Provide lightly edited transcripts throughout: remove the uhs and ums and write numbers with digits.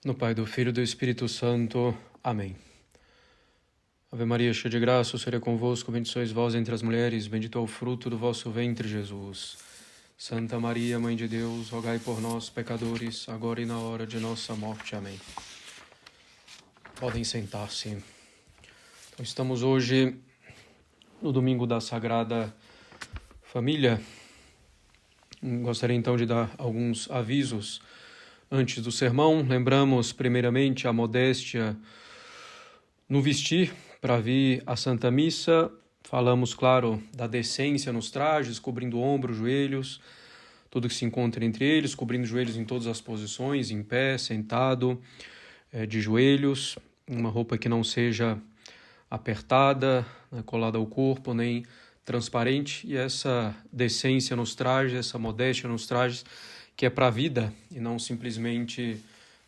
No Pai, do Filho e do Espírito Santo. Amém. Ave Maria, cheia de graça, o Senhor é convosco, bendita sois vós entre as mulheres, bendito é o fruto do vosso ventre, Jesus. Santa Maria, Mãe de Deus, rogai por nós, pecadores, agora e na hora de nossa morte. Amém. Podem sentar-se. Então, estamos hoje no domingo da Sagrada Família. Gostaria então de dar alguns avisos antes do sermão. Lembramos primeiramente a modéstia no vestir para vir à Santa Missa. Falamos, claro, da decência nos trajes, cobrindo ombros, joelhos, tudo que se encontra entre eles, cobrindo joelhos em todas as posições, em pé, sentado, de joelhos, uma roupa que não seja apertada, colada ao corpo, nem transparente, e essa decência nos trajes, essa modéstia nos trajes, que é para a vida e não simplesmente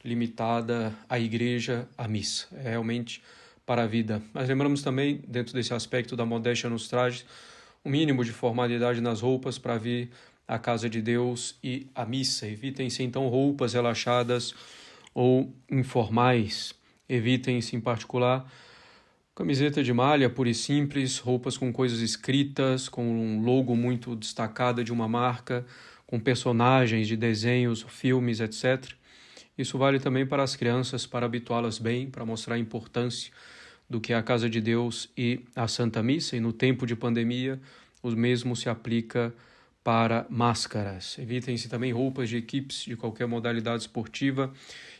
limitada à igreja, à missa. É realmente para a vida. Mas lembramos também, dentro desse aspecto da modéstia nos trajes, o mínimo de formalidade nas roupas para vir à casa de Deus e à missa. Evitem-se, então, roupas relaxadas ou informais. Evitem-se, em particular, camiseta de malha pura e simples, roupas com coisas escritas, com um logo muito destacado de uma marca, com personagens de desenhos, filmes, etc. Isso vale também para as crianças, para habituá-las bem, para mostrar a importância do que é a casa de Deus e a Santa Missa. E no tempo de pandemia, o mesmo se aplica para máscaras. Evitem-se também roupas de equipes de qualquer modalidade esportiva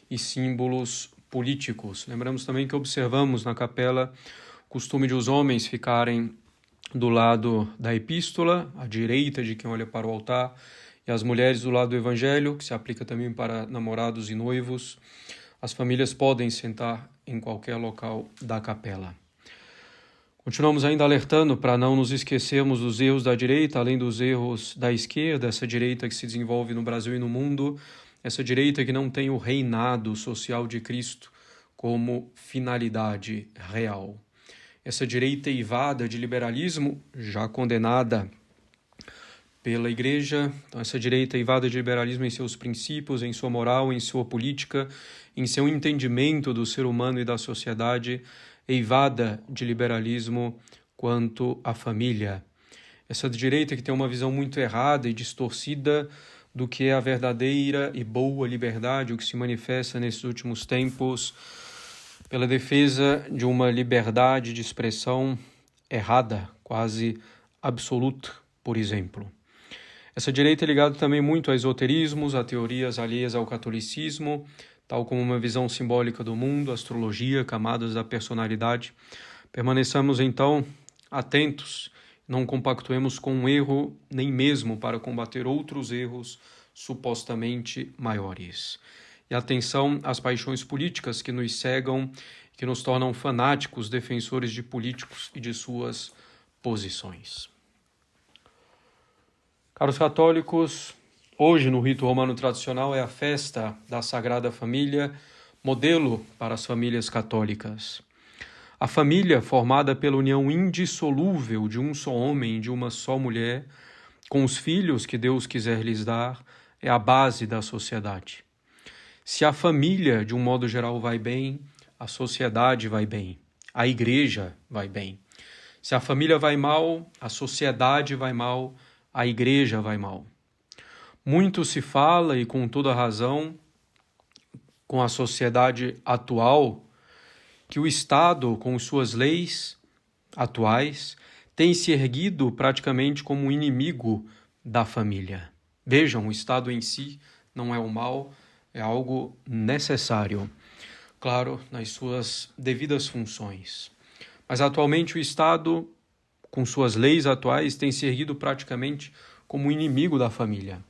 e símbolos políticos. Lembramos também que observamos na capela o costume de os homens ficarem do lado da epístola, à direita de quem olha para o altar, e as mulheres do lado do evangelho, que se aplica também para namorados e noivos. As famílias podem sentar em qualquer local da capela. Continuamos ainda alertando para não nos esquecermos dos erros da direita, além dos erros da esquerda, essa direita que se desenvolve no Brasil e no mundo, essa direita que não tem o reinado social de Cristo como finalidade real. Essa direita eivada de liberalismo, já condenada pela Igreja, então essa direita eivada de liberalismo em seus princípios, em sua moral, em sua política, em seu entendimento do ser humano e da sociedade, eivada de liberalismo quanto à família. Essa direita que tem uma visão muito errada e distorcida do que é a verdadeira e boa liberdade, o que se manifesta nesses últimos tempos pela defesa de uma liberdade de expressão errada, quase absoluta, por exemplo. Essa direita é ligada também muito a esoterismos, a teorias alheias ao catolicismo, tal como uma visão simbólica do mundo, astrologia, camadas da personalidade. Permaneçamos, então, atentos, não compactuemos com um erro, nem mesmo para combater outros erros supostamente maiores. E atenção às paixões políticas que nos cegam, que nos tornam fanáticos, defensores de políticos e de suas posições. Caros católicos, hoje no rito romano tradicional é a festa da Sagrada Família, modelo para as famílias católicas. A família, formada pela união indissolúvel de um só homem e de uma só mulher, com os filhos que Deus quiser lhes dar, é a base da sociedade. Se a família, de um modo geral, vai bem, a sociedade vai bem, a igreja vai bem. Se a família vai mal, a sociedade vai mal, a igreja vai mal. Muito se fala, e com toda razão, com a sociedade atual, que o Estado, com suas leis atuais, tem se erguido praticamente como um inimigo da família. Vejam, o Estado em si não é o mal, é algo necessário, claro, nas suas devidas funções. Mas atualmente o Estado, com suas leis atuais, tem se erguido praticamente como inimigo da família.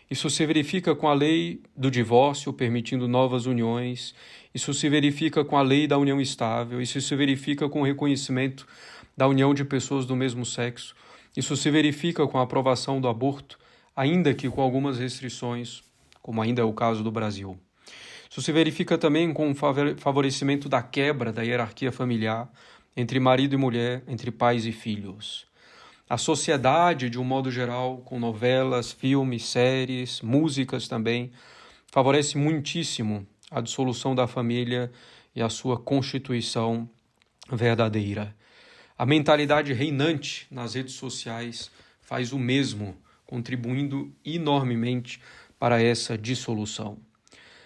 Isso se verifica com a lei do divórcio, permitindo novas uniões. Isso se verifica com a lei da união estável. Isso se verifica com o reconhecimento da união de pessoas do mesmo sexo. Isso se verifica com a aprovação do aborto, ainda que com algumas restrições, como ainda é o caso do Brasil. Isso se verifica também com o favorecimento da quebra da hierarquia familiar entre marido e mulher, entre pais e filhos. A sociedade, de um modo geral, com novelas, filmes, séries, músicas também, favorece muitíssimo a dissolução da família e a sua constituição verdadeira. A mentalidade reinante nas redes sociais faz o mesmo, contribuindo enormemente para essa dissolução.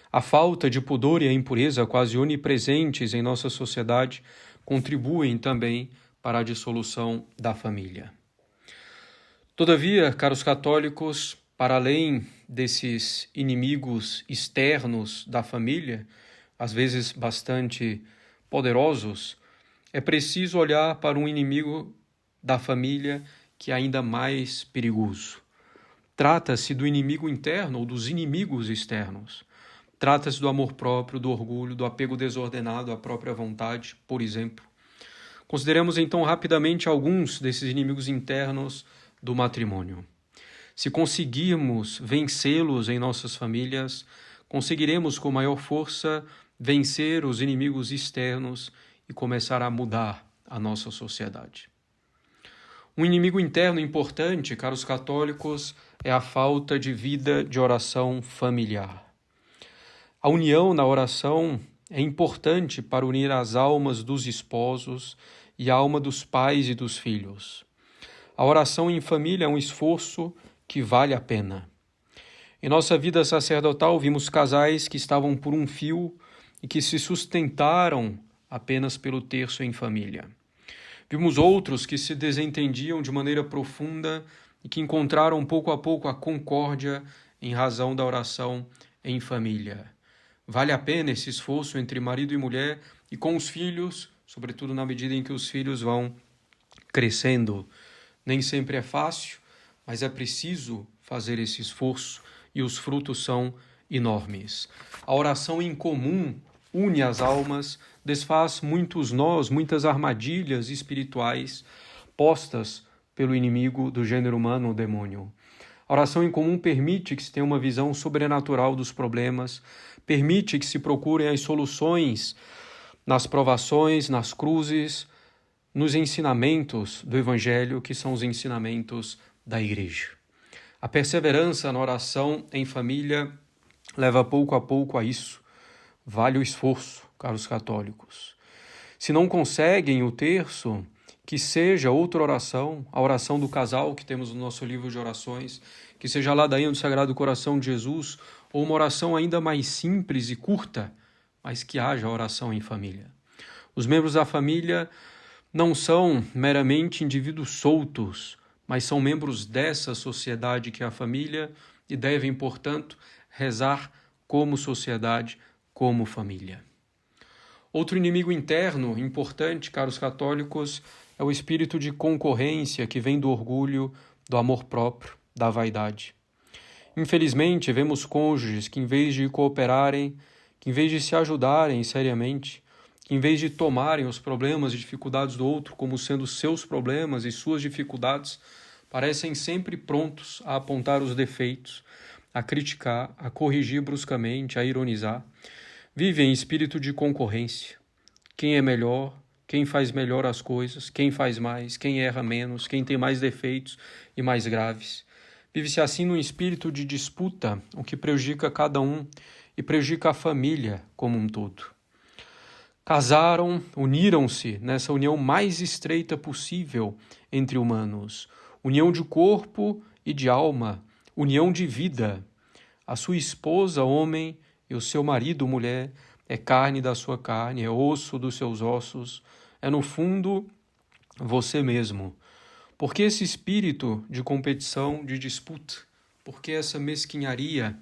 A falta de pudor e a impureza quase onipresentes em nossa sociedade contribuem também para a dissolução da família. Todavia, caros católicos, para além desses inimigos externos da família, às vezes bastante poderosos, é preciso olhar para um inimigo da família que é ainda mais perigoso. Trata-se do inimigo interno ou dos inimigos externos. Trata-se do amor próprio, do orgulho, do apego desordenado à própria vontade, por exemplo. Consideremos então rapidamente alguns desses inimigos internos do matrimônio. Se conseguirmos vencê-los em nossas famílias, conseguiremos com maior força vencer os inimigos externos e começar a mudar a nossa sociedade. Um inimigo interno importante, caros católicos, é a falta de vida de oração familiar. A união na oração é importante para unir as almas dos esposos e a alma dos pais e dos filhos. A oração em família é um esforço que vale a pena. Em nossa vida sacerdotal, vimos casais que estavam por um fio e que se sustentaram apenas pelo terço em família. Vimos outros que se desentendiam de maneira profunda e que encontraram pouco a pouco a concórdia em razão da oração em família. Vale a pena esse esforço entre marido e mulher e com os filhos, sobretudo na medida em que os filhos vão crescendo. Nem sempre é fácil, mas é preciso fazer esse esforço e os frutos são enormes. A oração em comum une as almas, desfaz muitos nós, muitas armadilhas espirituais postas pelo inimigo do gênero humano, o demônio. A oração em comum permite que se tenha uma visão sobrenatural dos problemas, permite que se procurem as soluções nas provações, nas cruzes, nos ensinamentos do Evangelho, que são os ensinamentos da Igreja. A perseverança na oração em família leva pouco a pouco a isso. Vale o esforço, caros católicos. Se não conseguem o terço, que seja outra oração, a oração do casal que temos no nosso livro de orações, que seja a ladainha do Sagrado Coração de Jesus, ou uma oração ainda mais simples e curta, mas que haja oração em família. Os membros da família não são meramente indivíduos soltos, mas são membros dessa sociedade que é a família e devem, portanto, rezar como sociedade, como família. Outro inimigo interno importante, caros católicos, é o espírito de concorrência que vem do orgulho, do amor próprio, da vaidade. Infelizmente, vemos cônjuges que, em vez de cooperarem, que em vez de se ajudarem seriamente, que em vez de tomarem os problemas e dificuldades do outro como sendo seus problemas e suas dificuldades, parecem sempre prontos a apontar os defeitos, a criticar, a corrigir bruscamente, a ironizar. Vivem em espírito de concorrência. Quem é melhor, quem faz melhor as coisas, quem faz mais, quem erra menos, quem tem mais defeitos e mais graves. Vive-se assim num espírito de disputa, o que prejudica cada um e prejudica a família como um todo. Casaram, uniram-se nessa união mais estreita possível entre humanos. União de corpo e de alma, união de vida. A sua esposa, homem, e o seu marido, mulher, é carne da sua carne, é osso dos seus ossos, é no fundo você mesmo. Por que esse espírito de competição, de disputa? Por que essa mesquinharia?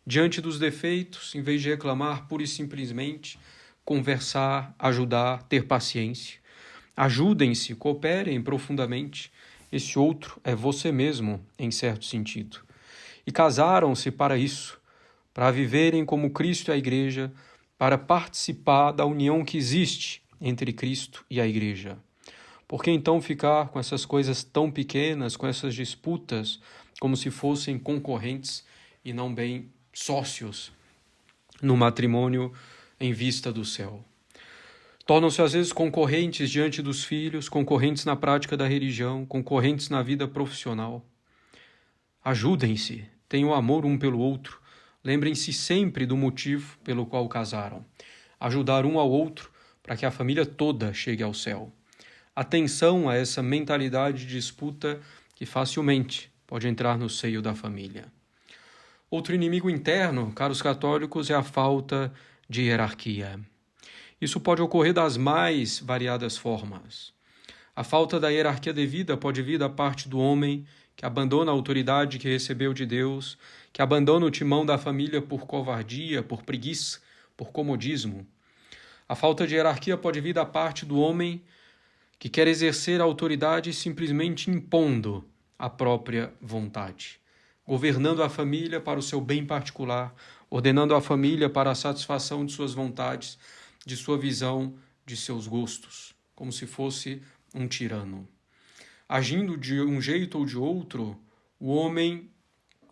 Diante dos defeitos, em vez de reclamar pura e simplesmente, conversar, ajudar, ter paciência. Ajudem-se, cooperem profundamente. Esse outro é você mesmo, em certo sentido. E casaram-se para isso, para viverem como Cristo e a Igreja, para participar da união que existe entre Cristo e a Igreja. Por que então ficar com essas coisas tão pequenas, com essas disputas, como se fossem concorrentes e não bem sócios no matrimônio em vista do céu? Tornam-se às vezes concorrentes diante dos filhos, concorrentes na prática da religião, concorrentes na vida profissional. Ajudem-se, tenham amor um pelo outro, lembrem-se sempre do motivo pelo qual casaram. Ajudar um ao outro para que a família toda chegue ao céu. Atenção a essa mentalidade de disputa que facilmente pode entrar no seio da família. Outro inimigo interno, caros católicos, é a falta de hierarquia. Isso pode ocorrer das mais variadas formas. A falta da hierarquia devida pode vir da parte do homem que abandona a autoridade que recebeu de Deus, que abandona o timão da família por covardia, por preguiça, por comodismo. A falta de hierarquia pode vir da parte do homem que quer exercer a autoridade simplesmente impondo a própria vontade, governando a família para o seu bem particular, ordenando a família para a satisfação de suas vontades, de sua visão, de seus gostos, como se fosse um tirano. Agindo de um jeito ou de outro, o homem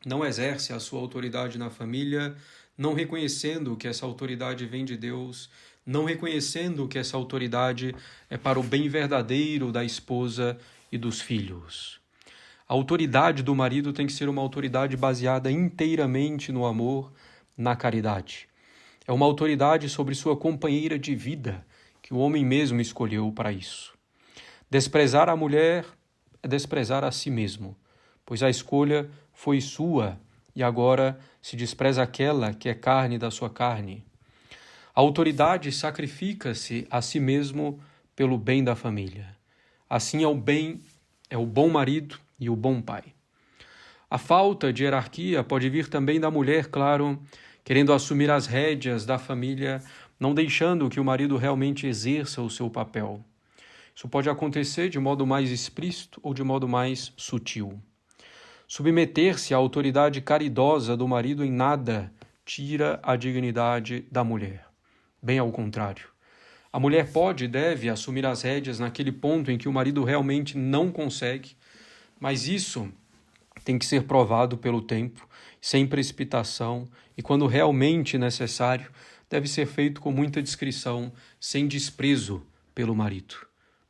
não exerce a sua autoridade na família, não reconhecendo que essa autoridade vem de Deus, não reconhecendo que essa autoridade é para o bem verdadeiro da esposa e dos filhos. A autoridade do marido tem que ser uma autoridade baseada inteiramente no amor, na caridade. É uma autoridade sobre sua companheira de vida, que o homem mesmo escolheu para isso. Desprezar a mulher é desprezar a si mesmo, pois a escolha foi sua e agora se despreza aquela que é carne da sua carne. A autoridade sacrifica-se a si mesmo pelo bem da família. Assim é o bom marido e o bom pai. A falta de hierarquia pode vir também da mulher, claro, querendo assumir as rédeas da família, não deixando que o marido realmente exerça o seu papel. Isso pode acontecer de modo mais explícito ou de modo mais sutil. Submeter-se à autoridade caridosa do marido em nada tira a dignidade da mulher. Bem ao contrário. A mulher pode e deve assumir as rédeas naquele ponto em que o marido realmente não consegue, mas isso tem que ser provado pelo tempo, sem precipitação, e quando realmente necessário, deve ser feito com muita discrição, sem desprezo pelo marido.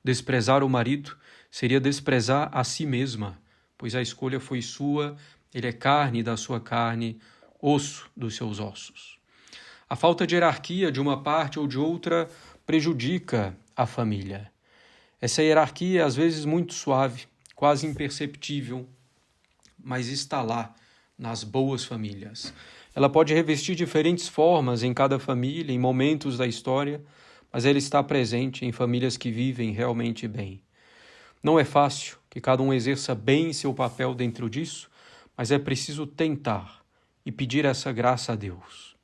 Desprezar o marido seria desprezar a si mesma, pois a escolha foi sua, ele é carne da sua carne, osso dos seus ossos. A falta de hierarquia de uma parte ou de outra prejudica a família. Essa hierarquia é às vezes muito suave, quase imperceptível, mas está lá nas boas famílias. Ela pode revestir diferentes formas em cada família, em momentos da história, mas ela está presente em famílias que vivem realmente bem. Não é fácil que cada um exerça bem seu papel dentro disso, mas é preciso tentar e pedir essa graça a Deus.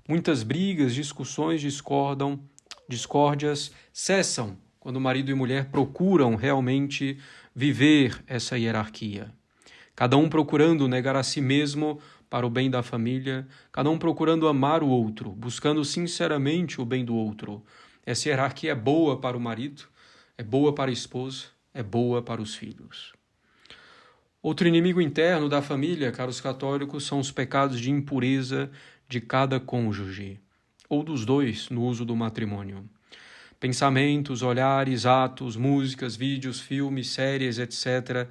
Muitas brigas, discussões, discórdias cessam quando marido e mulher procuram realmente viver essa hierarquia. Cada um procurando negar a si mesmo para o bem da família, cada um procurando amar o outro, buscando sinceramente o bem do outro. Essa hierarquia é boa para o marido, é boa para a esposa, é boa para os filhos. Outro inimigo interno da família, caros católicos, são os pecados de impureza de cada cônjuge, ou dos dois no uso do matrimônio. Pensamentos, olhares, atos, músicas, vídeos, filmes, séries, etc.,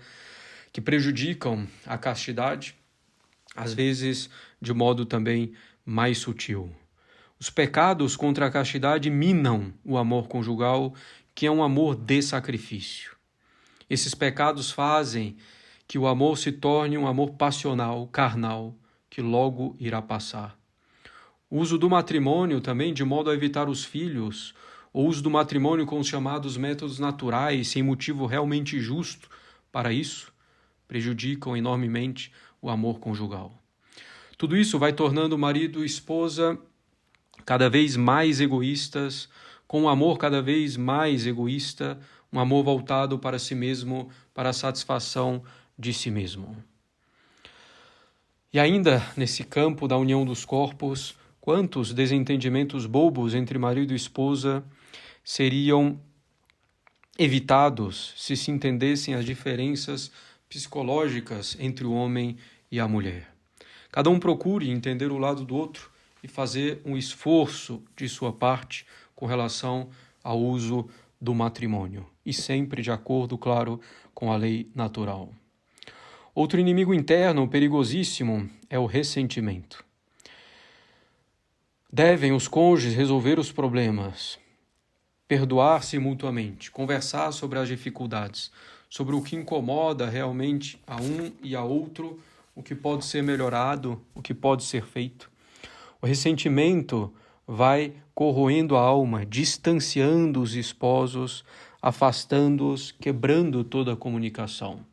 que prejudicam a castidade, às vezes de modo também mais sutil. Os pecados contra a castidade minam o amor conjugal, que é um amor de sacrifício. Esses pecados fazem que o amor se torne um amor passional, carnal, que logo irá passar. O uso do matrimônio também, de modo a evitar os filhos, o uso do matrimônio com os chamados métodos naturais, sem motivo realmente justo para isso, prejudicam enormemente o amor conjugal. Tudo isso vai tornando o marido e esposa cada vez mais egoístas, com um amor cada vez mais egoísta, um amor voltado para si mesmo, para a satisfação de si mesmo. E ainda nesse campo da união dos corpos, quantos desentendimentos bobos entre marido e esposa seriam evitados se se entendessem as diferenças psicológicas entre o homem e a mulher. Cada um procure entender o lado do outro e fazer um esforço de sua parte com relação ao uso do matrimônio, e sempre de acordo, claro, com a lei natural. Outro inimigo interno perigosíssimo é o ressentimento. Devem os cônjuges resolver os problemas, perdoar-se mutuamente, conversar sobre as dificuldades, sobre o que incomoda realmente a um e a outro, o que pode ser melhorado, o que pode ser feito. O ressentimento vai corroendo a alma, distanciando os esposos, afastando-os, quebrando toda a comunicação.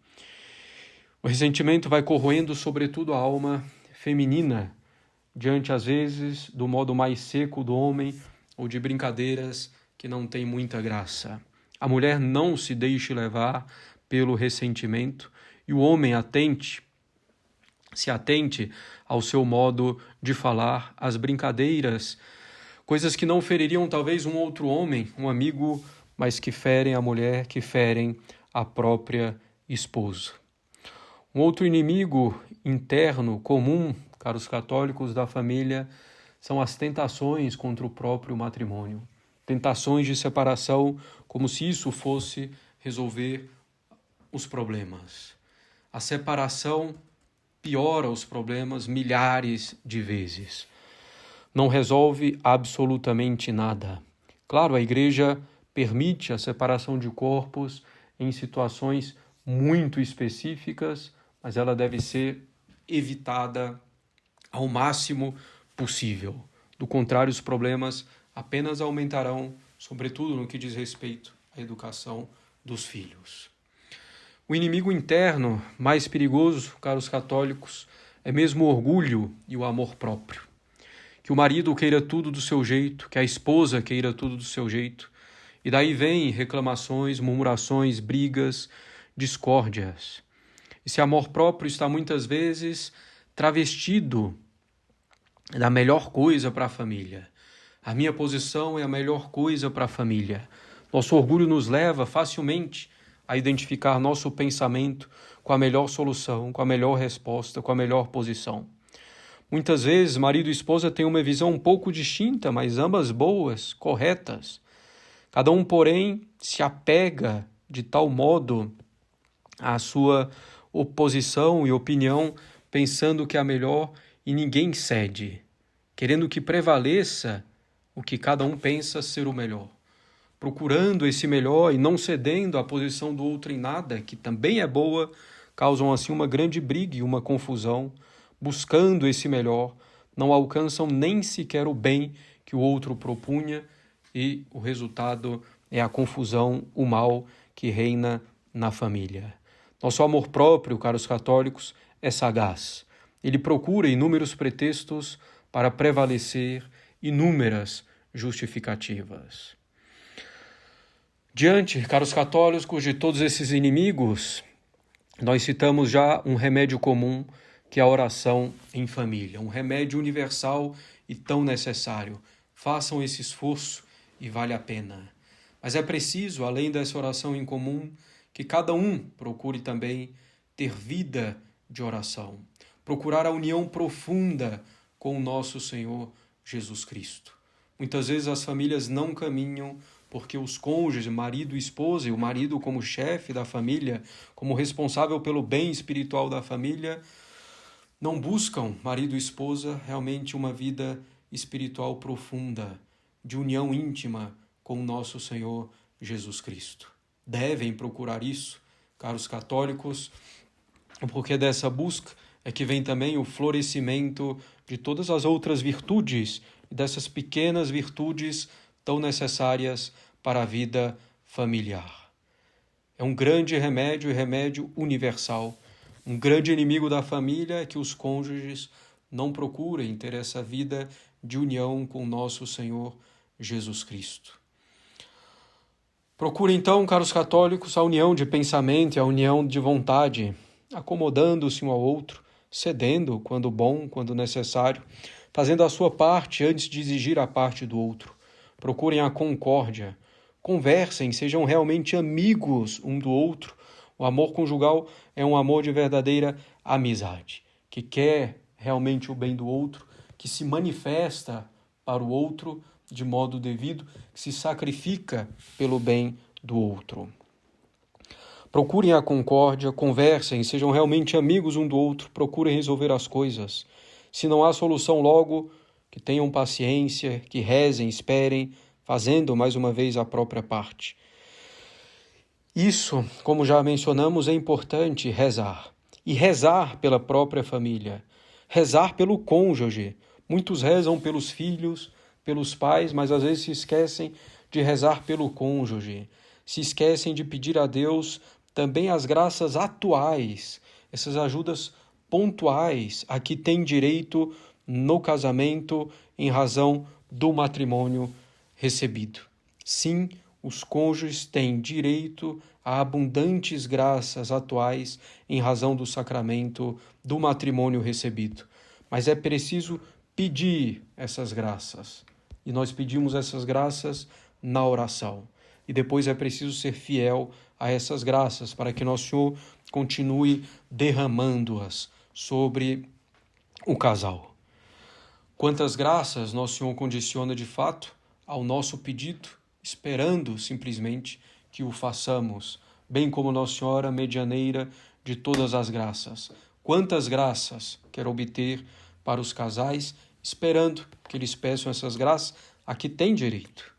O ressentimento vai corroendo sobretudo a alma feminina, diante às vezes do modo mais seco do homem ou de brincadeiras que não têm muita graça. A mulher não se deixe levar pelo ressentimento e o homem se atente ao seu modo de falar, às brincadeiras, coisas que não feririam talvez um outro homem, um amigo, mas que ferem a mulher, que ferem a própria esposa. Um outro inimigo interno comum, caros católicos da família, são as tentações contra o próprio matrimônio. Tentações de separação, como se isso fosse resolver os problemas. A separação piora os problemas milhares de vezes. Não resolve absolutamente nada. Claro, a Igreja permite a separação de corpos em situações muito específicas, mas ela deve ser evitada ao máximo possível. Do contrário, os problemas apenas aumentarão, sobretudo no que diz respeito à educação dos filhos. O inimigo interno mais perigoso, caros católicos, é mesmo o orgulho e o amor próprio. Que o marido queira tudo do seu jeito, que a esposa queira tudo do seu jeito. E daí vem reclamações, murmurações, brigas, discórdias. Esse amor próprio está muitas vezes travestido da melhor coisa para a família. A minha posição é a melhor coisa para a família. Nosso orgulho nos leva facilmente a identificar nosso pensamento com a melhor solução, com a melhor resposta, com a melhor posição. Muitas vezes, marido e esposa têm uma visão um pouco distinta, mas ambas boas, corretas. Cada um, porém, se apega de tal modo à sua oposição e opinião, pensando que é a melhor e ninguém cede, querendo que prevaleça o que cada um pensa ser o melhor, procurando esse melhor e não cedendo à posição do outro em nada, que também é boa, causam assim uma grande briga e uma confusão, buscando esse melhor, não alcançam nem sequer o bem que o outro propunha e o resultado é a confusão, o mal que reina na família. Nosso amor próprio, caros católicos, é sagaz. Ele procura inúmeros pretextos para prevalecer, inúmeras justificativas. Diante, caros católicos, de todos esses inimigos, nós citamos já um remédio comum, que é a oração em família, um remédio universal e tão necessário. Façam esse esforço e vale a pena. Mas é preciso, além dessa oração em comum, que cada um procure também ter vida de oração, procurar a união profunda com o nosso Senhor Jesus Cristo. Muitas vezes as famílias não caminham porque os cônjuges, marido e esposa, e o marido como chefe da família, como responsável pelo bem espiritual da família, não buscam, marido e esposa, realmente uma vida espiritual profunda, de união íntima com o nosso Senhor Jesus Cristo. Devem procurar isso, caros católicos, porque dessa busca é que vem também o florescimento de todas as outras virtudes, e dessas pequenas virtudes tão necessárias para a vida familiar. É um grande remédio e remédio universal. Um grande inimigo da família é que os cônjuges não procurem ter essa vida de união com o nosso Senhor Jesus Cristo. Procure então, caros católicos, a união de pensamento e a união de vontade, acomodando-se um ao outro, cedendo quando bom, quando necessário, fazendo a sua parte antes de exigir a parte do outro. Procurem a concórdia, conversem, sejam realmente amigos um do outro. O amor conjugal é um amor de verdadeira amizade, que quer realmente o bem do outro, que se manifesta para o outro de modo devido, que se sacrifica pelo bem do outro. Procurem a concórdia, conversem, sejam realmente amigos um do outro, procurem resolver as coisas. Se não há solução logo, que tenham paciência, que rezem, esperem, fazendo mais uma vez a própria parte. Isso, como já mencionamos, é importante rezar. E rezar pela própria família, rezar pelo cônjuge. Muitos rezam pelos filhos, pelos pais, mas às vezes se esquecem de rezar pelo cônjuge. Se esquecem de pedir a Deus também as graças atuais, essas ajudas pontuais a que tem direito no casamento em razão do matrimônio recebido. Sim, os cônjuges têm direito a abundantes graças atuais em razão do sacramento do matrimônio recebido. Mas é preciso pedir essas graças. E nós pedimos essas graças na oração. E depois é preciso ser fiel a essas graças para que Nosso Senhor continue derramando-as sobre o casal. Quantas graças Nosso Senhor condiciona de fato ao nosso pedido, esperando simplesmente que o façamos, bem como Nossa Senhora, medianeira de todas as graças. Quantas graças quer obter para os casais, esperando que eles peçam essas graças a que têm direito.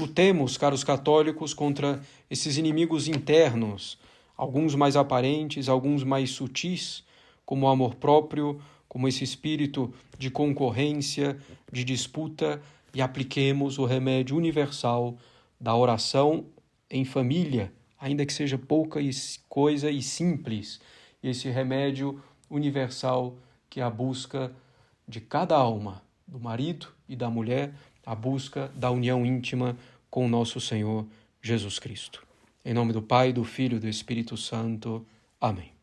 Lutemos, caros católicos, contra esses inimigos internos, alguns mais aparentes, alguns mais sutis, como o amor próprio, como esse espírito de concorrência, de disputa, e apliquemos o remédio universal da oração em família, ainda que seja pouca coisa e simples, esse remédio universal que é a busca de cada alma, do marido e da mulher, a busca da união íntima com o nosso Senhor Jesus Cristo. Em nome do Pai, do Filho e do Espírito Santo. Amém.